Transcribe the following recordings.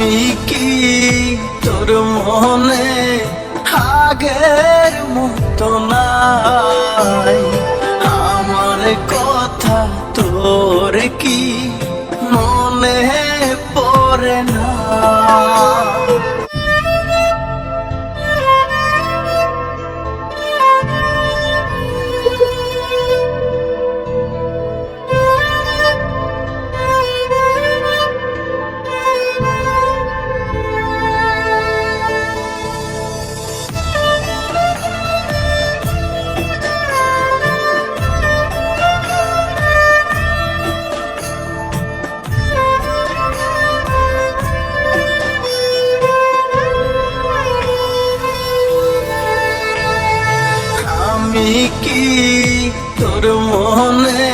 আমি কি তোর মনে আগের মতো নাই? আমার কথা তোর কি মনে পড়ে না? আমি কি তোর মনে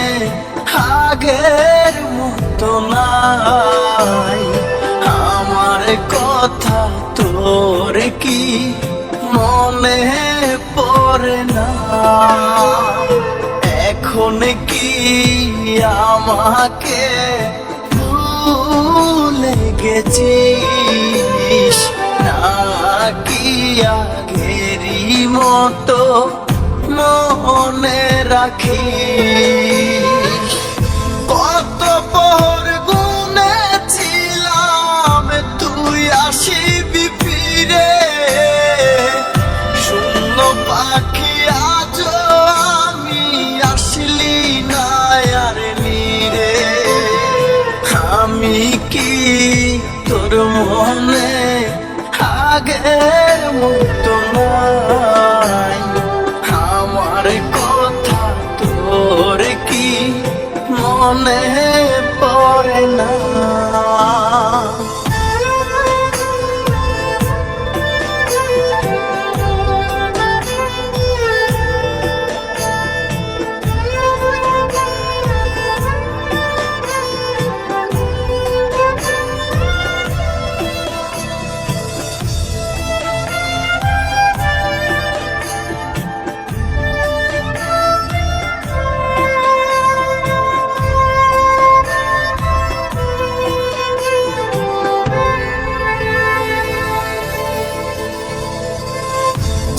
আগের মতো নাই? আমার কথা তোর কি মনে পড়ে না? এখন কি আমাকে ভুলে গেছিস, নাকি আগেরই মতো মনে রাখিস? কত পর গুনেছিলাম তুই আসিবি ফিরে, শূন্য পাখি আজ আমি আসলি না আর নিরে। আমি কি তোর মনে আগের মতো নাই? আমার কথা তোর কি মনে পড়ে না?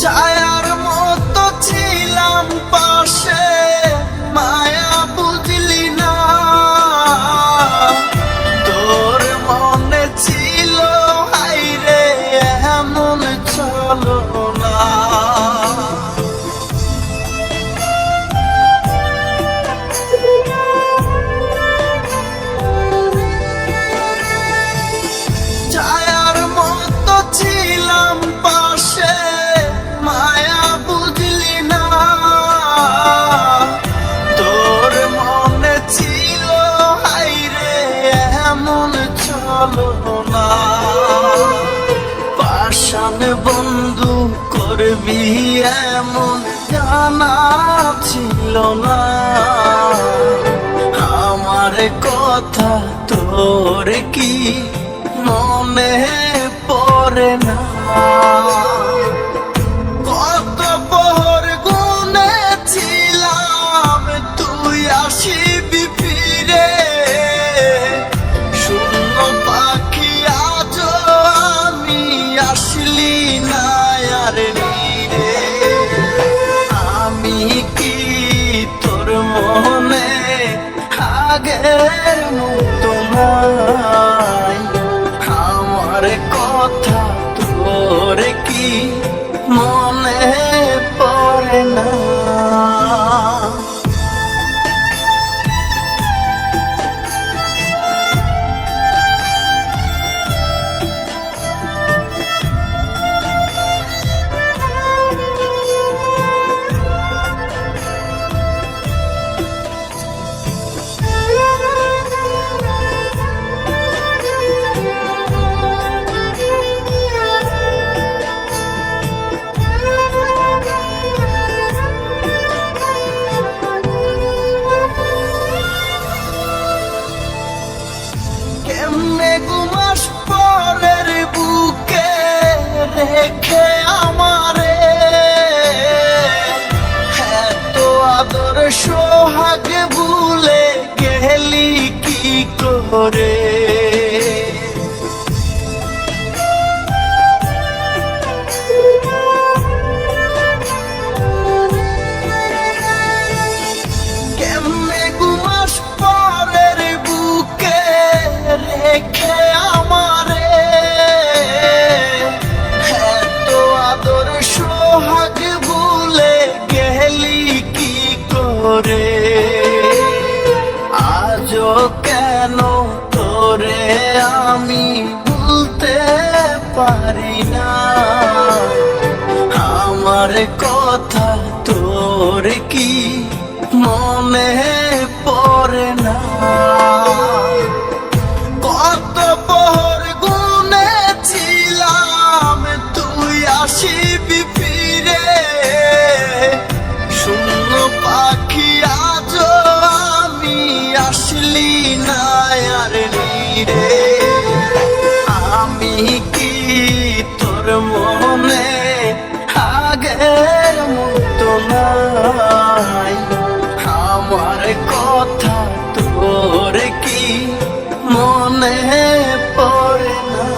ছায়ার মতো ছিলাম পাশে, মায়া বুঝলি না? তোর মনে ছিল হাইরে এমন চলো না। ছায়ার মতো ছিলাম পাশে, মায়া বুঝলি না? তোর মনে ছিল হাইরে এমন চলো না। পাষাণ বন্ধু করবি এমন জানা ছিল না। আমার কথা তোর কি মনে পড়ে না? কত পর গুনেছিলাম তুই আসিবি ফিরে, শূন্য পাখি আজ আমি আসলি না আর নিরে। আমি কি তোর মনে আগের মতো নাই? আমার কথা তোর কি মনে পড়ে না? কেমনে গুমাস পরের বুকে রেখে আমারে, এত আদর সোহাগ ভুলে গেলি কি করে? রেখে আমারে এত আদর সোহাগ ভুলে গেলি কি করে? আজও কেন তোরে আমি ভুলতে পারি না? আমার কথা তোর কি মনে পড়ে না? কত পহর গুনেছিলাম তুই আসিবি ফিরে, শূন্য পাখি আজও আমি আসলি না আর রে। আমি কি তোর মনে আগের মতো নাই? আমার কথা তোর কি মনে পড়ে না?